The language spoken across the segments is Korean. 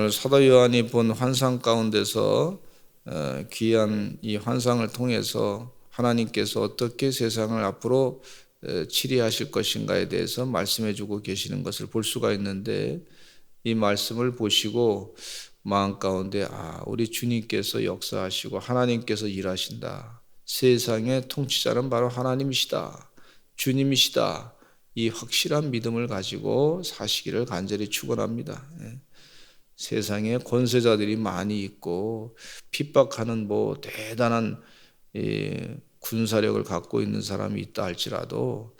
오늘 사도 요한이 본 환상 가운데서 귀한 이 환상을 통해서 하나님께서 어떻게 세상을 앞으로 치리하실 것인가에 대해서 말씀해 주고 계시는 것을 볼 수가 있는데, 이 말씀을 보시고 마음 가운데 우리 주님께서 역사하시고 하나님께서 일하신다, 세상의 통치자는 바로 하나님이시다, 주님이시다, 이 확실한 믿음을 가지고 사시기를 간절히 축원합니다. 세상에 권세자들이 많이 있고 핍박하는 대단한 군사력을 갖고 있는 사람이 있다 할지라도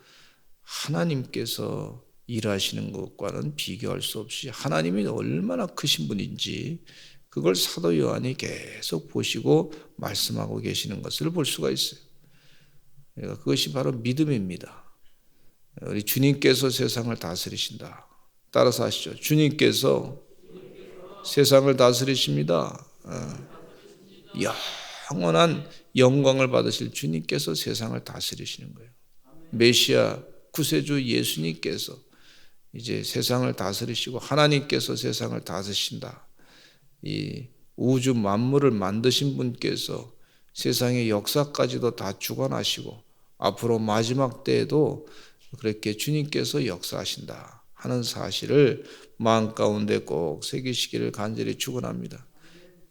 하나님께서 일하시는 것과는 비교할 수 없이 하나님이 얼마나 크신 분인지 그걸 사도 요한이 계속 보시고 말씀하고 계시는 것을 볼 수가 있어요. 그러니까 그것이 바로 믿음입니다. 우리 주님께서 세상을 다스리신다. 따라서 하시죠. 주님께서 세상을 다스리십니다. 영원한 영광을 받으실 주님께서 세상을 다스리시는 거예요. 메시아 구세주 예수님께서 이제 세상을 다스리시고 하나님께서 세상을 다스리신다. 이 우주 만물을 만드신 분께서 세상의 역사까지도 다 주관하시고 앞으로 마지막 때에도 그렇게 주님께서 역사하신다 하는 사실을 마음 가운데 꼭 새기시기를 간절히 축원합니다.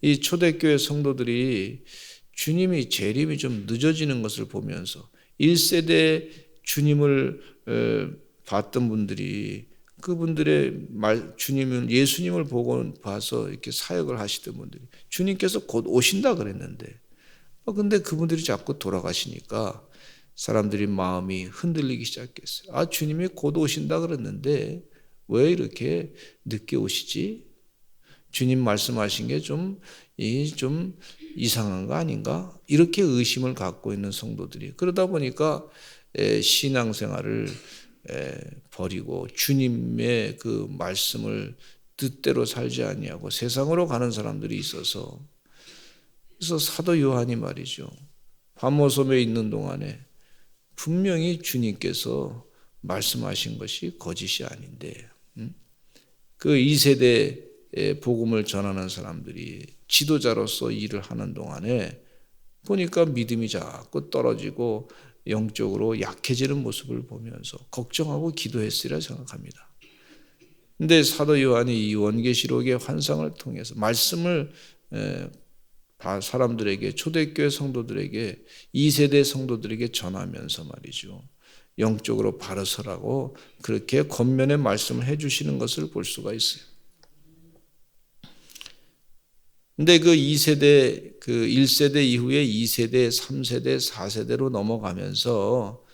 이 초대교회 성도들이 주님이 재림이 좀 늦어지는 것을 보면서 1세대 주님을 봤던 분들이 그분들의 주님은 예수님을 보고 봐서 이렇게 사역을 하시던 분들이 주님께서 곧 오신다 그랬는데 근데 그분들이 자꾸 돌아가시니까 사람들이 마음이 흔들리기 시작했어요. 주님이 곧 오신다 그랬는데 왜 이렇게 늦게 오시지? 주님 말씀하신 게 좀 이상한 거 아닌가? 이렇게 의심을 갖고 있는 성도들이 그러다 보니까 신앙생활을 버리고 주님의 그 말씀을 뜻대로 살지 아니하고 세상으로 가는 사람들이 있어서, 그래서 사도 요한이 말이죠, 바모섬에 있는 동안에 분명히 주님께서 말씀하신 것이 거짓이 아닌데 그 2세대 복음을 전하는 사람들이 지도자로서 일을 하는 동안에 보니까 믿음이 자꾸 떨어지고 영적으로 약해지는 모습을 보면서 걱정하고 기도했으리라 생각합니다. 근데 사도 요한이 이 원계시록의 환상을 통해서 말씀을 사람들에게, 초대교회 성도들에게, 2세대 성도들에게 전하면서 말이죠, 영적으로 바로 서라고 그렇게 권면의 말씀을 해주시는 것을 볼 수가 있어요. 근데 그 2세대, 그 1세대 이후에 2세대, 3세대, 4세대로 넘어가면서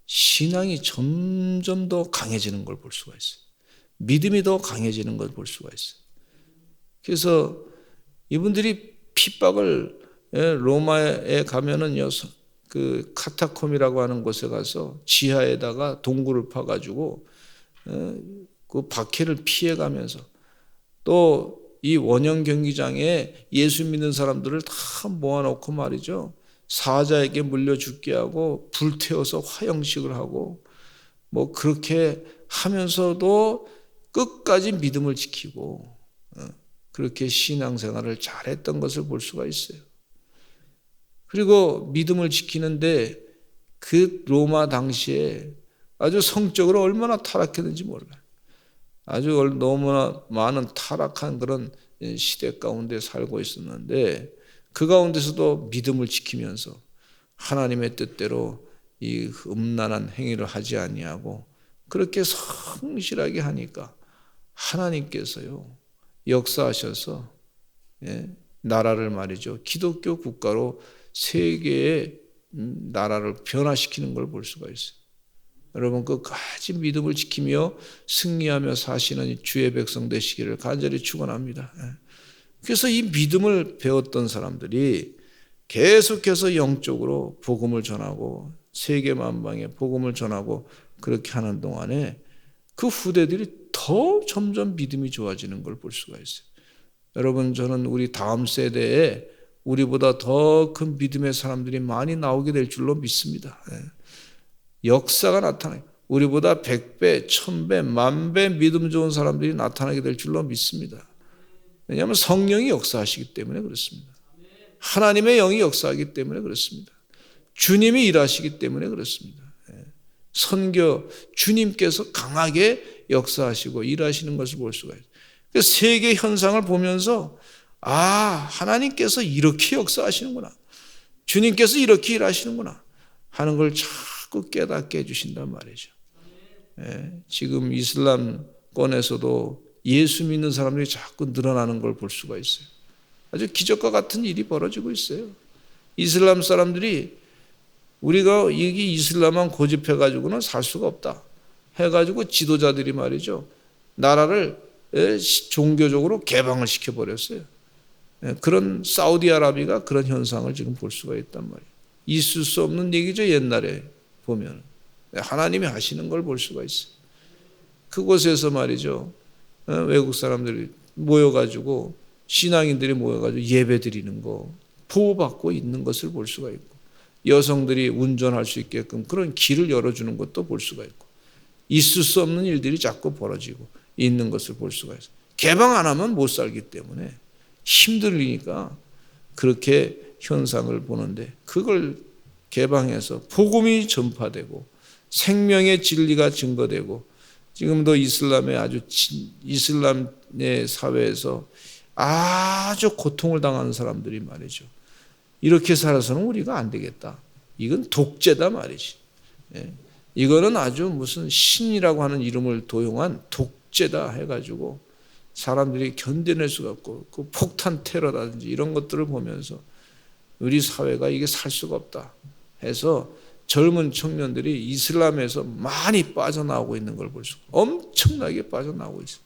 신앙이 점점 더 강해지는 걸 볼 수가 있어요. 믿음이 더 강해지는 걸 볼 수가 있어요. 그래서 이분들이 핍박을, 로마에 가면은요, 그 카타콤이라고 하는 곳에 가서 지하에다가 동굴을 파가지고 그 박해를 피해가면서 또 이 원형 경기장에 예수 믿는 사람들을 다 모아놓고 말이죠, 사자에게 물려 죽게 하고 불태워서 화형식을 하고 그렇게 하면서도 끝까지 믿음을 지키고 그렇게 신앙생활을 잘했던 것을 볼 수가 있어요. 그리고 믿음을 지키는데 그 로마 당시에 아주 성적으로 얼마나 타락했는지 몰라요. 아주 너무나 많은 타락한 그런 시대 가운데 살고 있었는데 그 가운데서도 믿음을 지키면서 하나님의 뜻대로 이 음란한 행위를 하지 아니하고 그렇게 성실하게 하니까 하나님께서요 역사하셔서 나라를 말이죠, 기독교 국가로 세계의 나라를 변화시키는 걸 볼 수가 있어요. 여러분 끝까지 믿음을 지키며 승리하며 사시는 주의 백성 되시기를 간절히 축원합니다. 그래서 이 믿음을 배웠던 사람들이 계속해서 영적으로 복음을 전하고 세계 만방에 복음을 전하고 그렇게 하는 동안에 그 후대들이 더 점점 믿음이 좋아지는 걸 볼 수가 있어요. 여러분, 저는 우리 다음 세대에 우리보다 더 큰 믿음의 사람들이 많이 나오게 될 줄로 믿습니다. 역사가 나타나요. 우리보다 100배, 1000배, 10,000배 믿음 좋은 사람들이 나타나게 될 줄로 믿습니다. 왜냐하면 성령이 역사하시기 때문에 그렇습니다. 하나님의 영이 역사하기 때문에 그렇습니다. 주님이 일하시기 때문에 그렇습니다. 선교 주님께서 강하게 역사하시고 일하시는 것을 볼 수가 있어요. 세계 현상을 보면서 하나님께서 이렇게 역사하시는구나, 주님께서 이렇게 일하시는구나 하는 걸 자꾸 깨닫게 해주신단 말이죠. 지금 이슬람권에서도 예수 믿는 사람들이 자꾸 늘어나는 걸 볼 수가 있어요. 아주 기적과 같은 일이 벌어지고 있어요. 이슬람 사람들이 우리가 여기 이슬람만 고집해가지고는 살 수가 없다 해가지고 지도자들이 말이죠, 나라를 종교적으로 개방을 시켜버렸어요. 그런 사우디아라비아가 그런 현상을 지금 볼 수가 있단 말이에요. 있을 수 없는 얘기죠. 옛날에 보면 하나님이 하시는 걸 볼 수가 있어요. 그곳에서 말이죠, 외국 사람들이 모여가지고, 신앙인들이 모여가지고 예배 드리는 거 보호받고 있는 것을 볼 수가 있고, 여성들이 운전할 수 있게끔 그런 길을 열어주는 것도 볼 수가 있고, 있을 수 없는 일들이 자꾸 벌어지고 있는 것을 볼 수가 있어요. 개방 안 하면 못 살기 때문에 힘들으니까 그렇게 현상을 보는데, 그걸 개방해서 복음이 전파되고 생명의 진리가 증거되고, 지금도 이슬람의 사회에서 아주 고통을 당하는 사람들이 말이죠, 이렇게 살아서는 우리가 안 되겠다, 이건 독재다 말이지. 이거는 아주 무슨 신이라고 하는 이름을 도용한 독재다 해가지고 사람들이 견뎌낼 수가 없고, 그 폭탄 테러라든지 이런 것들을 보면서 우리 사회가 이게 살 수가 없다 해서 젊은 청년들이 이슬람에서 많이 빠져나오고 있는 걸 볼 수, 엄청나게 빠져나오고 있어요.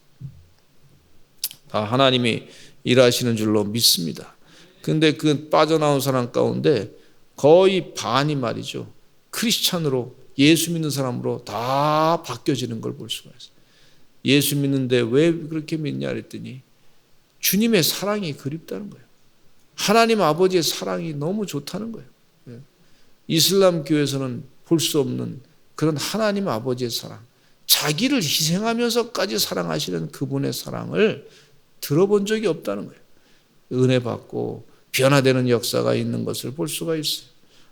다 하나님이 일하시는 줄로 믿습니다. 근데 그 빠져나온 사람 가운데 거의 반이 말이죠, 크리스찬으로, 예수 믿는 사람으로 다 바뀌어지는 걸 볼 수가 있어요. 예수 믿는데 왜 그렇게 믿냐 그랬더니 주님의 사랑이 그립다는 거예요. 하나님 아버지의 사랑이 너무 좋다는 거예요. 이슬람 교회에서는 볼 수 없는 그런 하나님 아버지의 사랑, 자기를 희생하면서까지 사랑하시는 그분의 사랑을 들어본 적이 없다는 거예요. 은혜 받고 변화되는 역사가 있는 것을 볼 수가 있어요.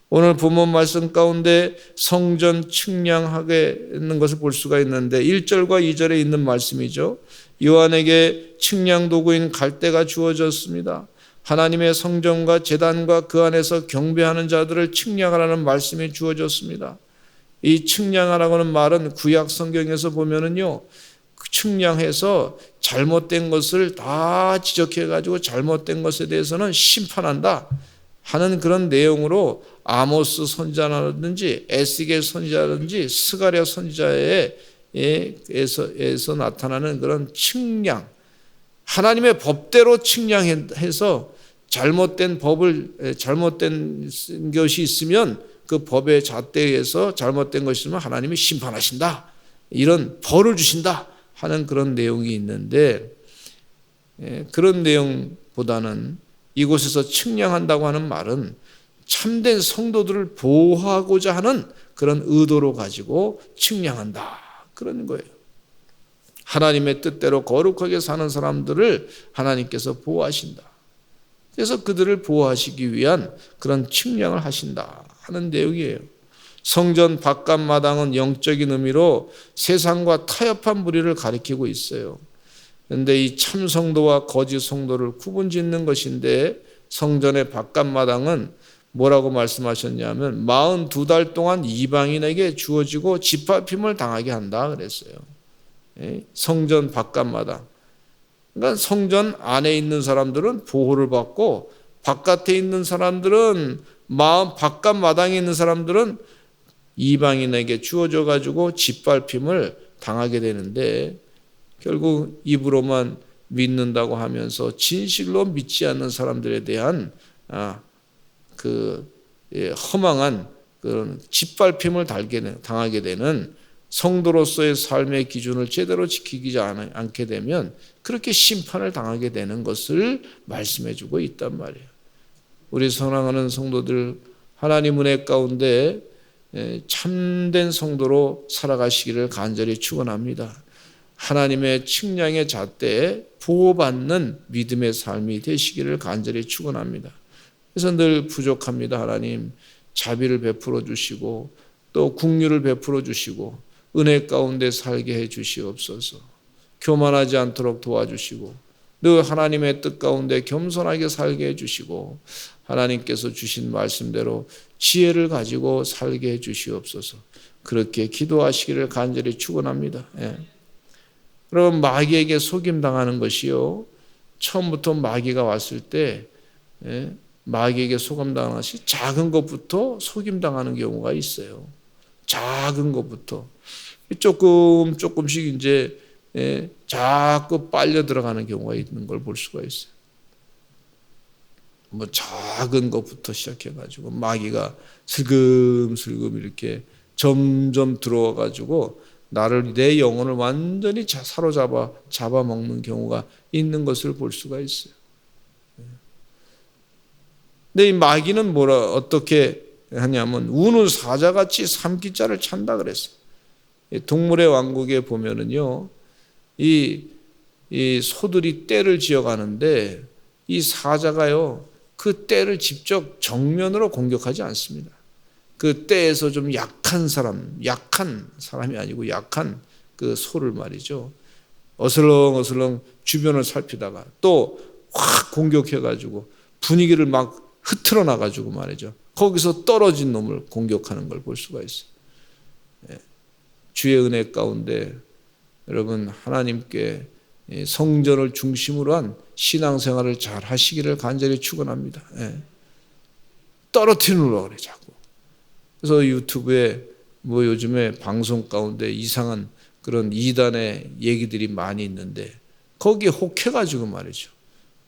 오늘 본문 말씀 가운데 성전 측량하게 있는 것을 볼 수가 있는데, 1절과 2절에 있는 말씀이죠. 요한에게 측량 도구인 갈대가 주어졌습니다. 하나님의 성전과 제단과 그 안에서 경배하는 자들을 측량하라는 말씀이 주어졌습니다. 이 측량하라고 하는 말은 구약 성경에서 보면은요, 측량해서 잘못된 것을 다 지적해가지고 잘못된 것에 대해서는 심판한다 하는 그런 내용으로 아모스 선지자라든지 에스겔 선지자라든지 스가랴 선지자에서 나타나는 그런 측량, 하나님의 법대로 측량해서 잘못된 것이 있으면 그 법의 잣대에서 잘못된 것이 있으면 하나님이 심판하신다, 이런 벌을 주신다 하는 그런 내용이 있는데, 그런 내용보다는 이곳에서 측량한다고 하는 말은 참된 성도들을 보호하고자 하는 그런 의도로 가지고 측량한다, 그런 거예요. 하나님의 뜻대로 거룩하게 사는 사람들을 하나님께서 보호하신다. 그래서 그들을 보호하시기 위한 그런 측량을 하신다 하는 내용이에요. 성전 바깥 마당은 영적인 의미로 세상과 타협한 무리를 가리키고 있어요. 그런데 이 참 성도와 거짓 성도를 구분짓는 것인데, 성전의 바깥 마당은 뭐라고 말씀하셨냐면 42달 동안 이방인에게 주어지고 짓밟힘을 당하게 한다 그랬어요. 성전 바깥 마당, 그러니까 성전 안에 있는 사람들은 보호를 받고, 바깥에 있는 사람들은, 바깥 마당에 있는 사람들은 이방인에게 주어져 가지고 짓밟힘을 당하게 되는데, 결국 입으로만 믿는다고 하면서 진실로 믿지 않는 사람들에 대한 허망한 그런 짓밟힘을 당하게 되는, 성도로서의 삶의 기준을 제대로 지키지 않게 되면 그렇게 심판을 당하게 되는 것을 말씀해 주고 있단 말이에요. 우리 사랑하는 성도들, 하나님 은혜 가운데 참된 성도로 살아가시기를 간절히 축원합니다. 하나님의 측량의 잣대에 보호받는 믿음의 삶이 되시기를 간절히 축원합니다. 그래서 늘 부족합니다. 하나님 자비를 베풀어 주시고 또 긍휼을 베풀어 주시고 은혜 가운데 살게 해 주시옵소서. 교만하지 않도록 도와주시고 늘 하나님의 뜻 가운데 겸손하게 살게 해 주시고 하나님께서 주신 말씀대로 지혜를 가지고 살게 해 주시옵소서. 그렇게 기도하시기를 간절히 축원합니다. 여러분 마귀에게 속임당하는 것이요, 처음부터 마귀가 왔을 때 마귀에게 속임당하는 것이 작은 것부터 속임당하는 경우가 있어요. 작은 것부터 조금씩 이제 자꾸 빨려 들어가는 경우가 있는 걸 볼 수가 있어요. 뭐 작은 것부터 시작해가지고 마귀가 슬금슬금 이렇게 점점 들어와가지고 나를, 내 영혼을 완전히 잡아먹는 경우가 있는 것을 볼 수가 있어요. 근데 이 마귀는 어떻게 하냐면 우는 사자같이 삼키자를 찬다 그랬어요. 동물의 왕국에 보면은요, 이 소들이 떼를 지어가는데 이 사자가요, 그 떼를 직접 정면으로 공격하지 않습니다. 그 떼에서 좀 약한 사람이 아니고 약한 그 소를 말이죠, 어슬렁어슬렁 주변을 살피다가 또 확 공격해가지고 분위기를 막 흐트러 나가지고 말이죠, 거기서 떨어진 놈을 공격하는 걸 볼 수가 있어요. 주의 은혜 가운데 여러분 하나님께 성전을 중심으로 한 신앙생활을 잘 하시기를 간절히 축원합니다. 떨어뜨리려고 그래 자꾸. 그래서 유튜브에 뭐 요즘에 방송 가운데 이상한 그런 이단의 얘기들이 많이 있는데 거기에 혹해가지고 말이죠,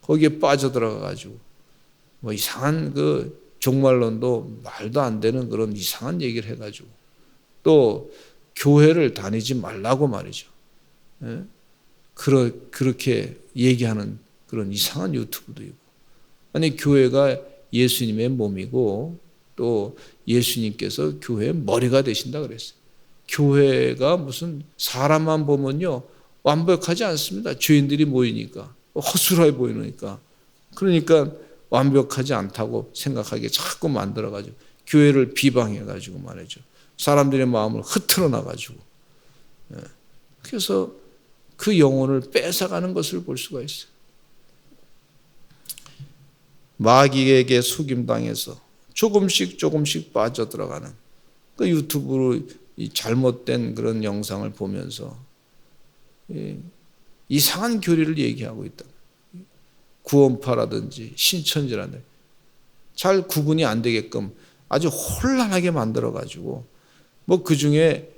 거기에 빠져들어가가지고 뭐 이상한 그 종말론도 말도 안 되는 그런 이상한 얘기를 해가지고 또 교회를 다니지 말라고 말이죠. 그렇게 얘기하는 그런 이상한 유튜브도 있고, 아니 교회가 예수님의 몸이고 또 예수님께서 교회의 머리가 되신다 그랬어요. 교회가 무슨 사람만 보면요 완벽하지 않습니다. 죄인들이 모이니까 허술해 보이니까, 그러니까 완벽하지 않다고 생각하게 자꾸 만들어가지고 교회를 비방해가지고 말이죠, 사람들의 마음을 흐트러 놔가지고 그래서 그 영혼을 뺏어가는 것을 볼 수가 있어요. 마귀에게 속임당해서 조금씩 빠져들어가는 그 유튜브로 이 잘못된 그런 영상을 보면서 이상한 교리를 얘기하고 있다. 구원파라든지 신천지라든지 잘 구분이 안 되게끔 아주 혼란하게 만들어가지고 뭐 그 중에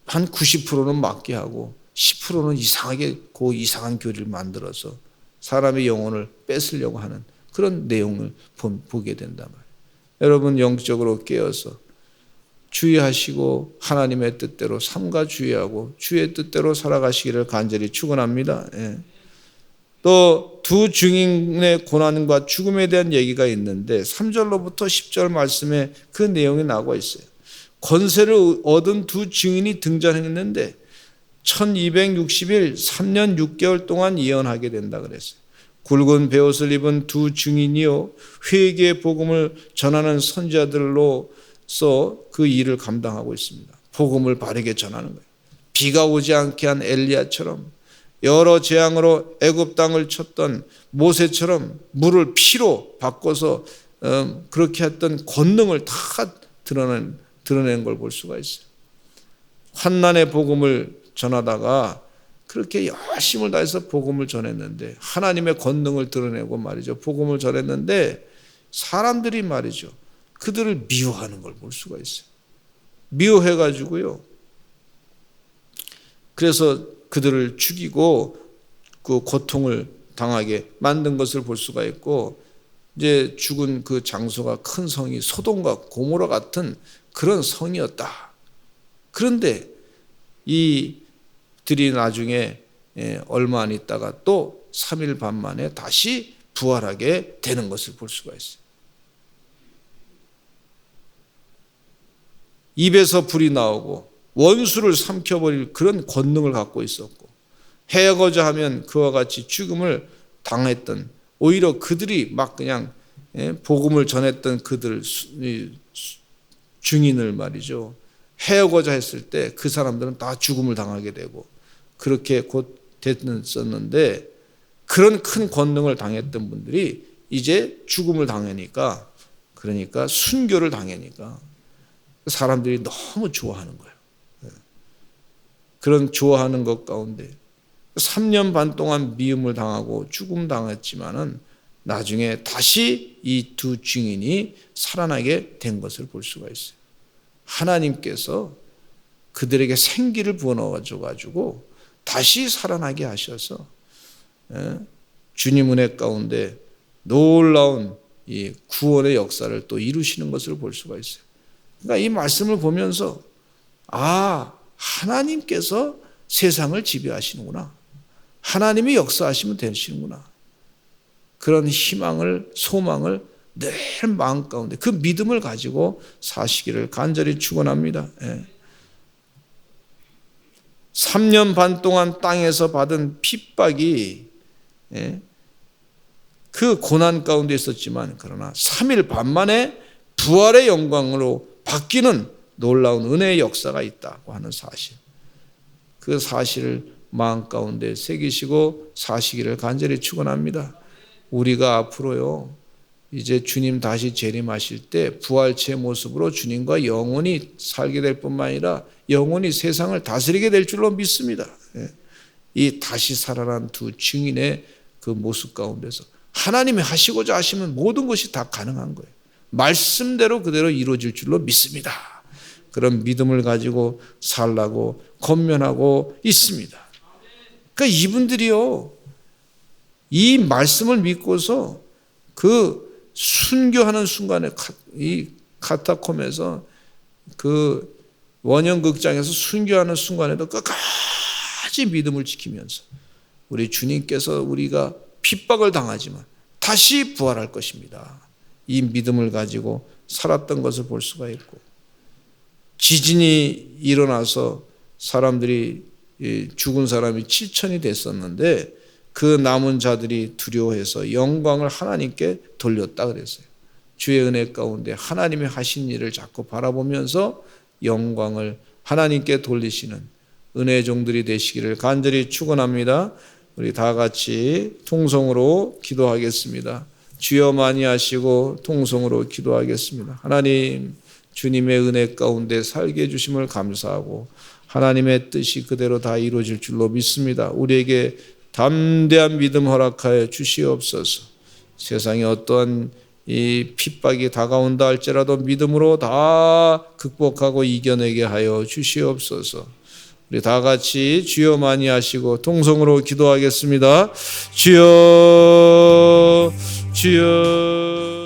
한 90%는 맞게 하고 10%는 이상하게 그 이상한 교리를 만들어서 사람의 영혼을 뺏으려고 하는 그런 내용을 보게 된단 말이에요. 여러분 영적으로 깨어서 주의하시고 하나님의 뜻대로 삼가 주의하고 주의 뜻대로 살아가시기를 간절히 축원합니다. 또 두 증인의 고난과 죽음에 대한 얘기가 있는데 3절로부터 10절 말씀에 그 내용이 나와 있어요. 권세를 얻은 두 증인이 등장했는데 1260일 3년 6개월 동안 예언하게 된다 그랬어요. 굵은 베옷을 입은 두 증인이요 회개의 복음을 전하는 선지자들로서 그 일을 감당하고 있습니다. 복음을 바르게 전하는 거예요. 비가 오지 않게 한 엘리야처럼, 여러 재앙으로 애굽 땅을 쳤던 모세처럼 물을 피로 바꿔서 그렇게 했던 권능을 다 드러낸 걸 볼 수가 있어요. 환난의 복음을 전하다가 그렇게 열심을 다해서 복음을 전했는데 하나님의 권능을 드러내고 말이죠, 복음을 전했는데 사람들이 말이죠 그들을 미워하는 걸 볼 수가 있어요. 미워해가지고요, 그래서 그들을 죽이고 그 고통을 당하게 만든 것을 볼 수가 있고, 이제 죽은 그 장소가 큰 성이 소돔과 고모라 같은 그런 성이었다. 그런데 이들이 나중에 얼마 안 있다가 또 3일 반 만에 다시 부활하게 되는 것을 볼 수가 있어요. 입에서 불이 나오고 원수를 삼켜버릴 그런 권능을 갖고 있었고, 해하고자 하면 그와 같이 죽음을 당했던, 오히려 그들이 막 그냥 복음을 전했던 그들 증인을 말이죠, 해하고자 했을 때 그 사람들은 다 죽음을 당하게 되고 그렇게 곧 됐었는데, 그런 큰 권능을 당했던 분들이 이제 죽음을 당하니까, 그러니까 순교를 당하니까 사람들이 너무 좋아하는 거예요. 그런 좋아하는 것 가운데 3년 반 동안 미움을 당하고 죽음 당했지만은 나중에 다시 이 두 증인이 살아나게 된 것을 볼 수가 있어요. 하나님께서 그들에게 생기를 부어넣어 가지고 다시 살아나게 하셔서 주님 은혜 가운데 놀라운 이 구원의 역사를 또 이루시는 것을 볼 수가 있어요. 그러니까 이 말씀을 보면서 하나님께서 세상을 지배하시는구나, 하나님이 역사하시면 되시는구나, 그런 희망을, 소망을 늘 마음 가운데 그 믿음을 가지고 사시기를 간절히 축원합니다. 3년 반 동안 땅에서 받은 핍박이 그 고난 가운데 있었지만, 그러나 3일 반 만에 부활의 영광으로 바뀌는 놀라운 은혜의 역사가 있다고 하는 사실, 그 사실을 마음 가운데 새기시고 사시기를 간절히 축원합니다. 우리가 앞으로요, 이제 주님 다시 재림하실 때 부활체의 모습으로 주님과 영원히 살게 될 뿐만 아니라 영원히 세상을 다스리게 될 줄로 믿습니다. 이 다시 살아난 두 증인의 그 모습 가운데서 하나님이 하시고자 하시면 모든 것이 다 가능한 거예요. 말씀대로 그대로 이루어질 줄로 믿습니다. 그런 믿음을 가지고 살라고 권면하고 있습니다. 그러니까 이분들이요, 이 말씀을 믿고서 그 순교하는 순간에, 이 카타콤에서 그 원형극장에서 순교하는 순간에도 끝까지 믿음을 지키면서 우리 주님께서 우리가 핍박을 당하지만 다시 부활할 것입니다, 이 믿음을 가지고 살았던 것을 볼 수가 있고, 지진이 일어나서 사람들이, 죽은 사람이 7천이 됐었는데 그 남은 자들이 두려워해서 영광을 하나님께 돌렸다 그랬어요. 주의 은혜 가운데 하나님이 하신 일을 자꾸 바라보면서 영광을 하나님께 돌리시는 은혜의 종들이 되시기를 간절히 축원합니다. 우리 다 같이 통성으로 기도하겠습니다. 주여 많이 하시고 통성으로 기도하겠습니다. 하나님, 주님의 은혜 가운데 살게 해주심을 감사하고 하나님의 뜻이 그대로 다 이루어질 줄로 믿습니다. 우리에게 담대한 믿음 허락하여 주시옵소서. 세상에 어떠한 이 핍박이 다가온다 할지라도 믿음으로 다 극복하고 이겨내게 하여 주시옵소서. 우리 다 같이 주여 많이 하시고 통성으로 기도하겠습니다. 주여, 주여.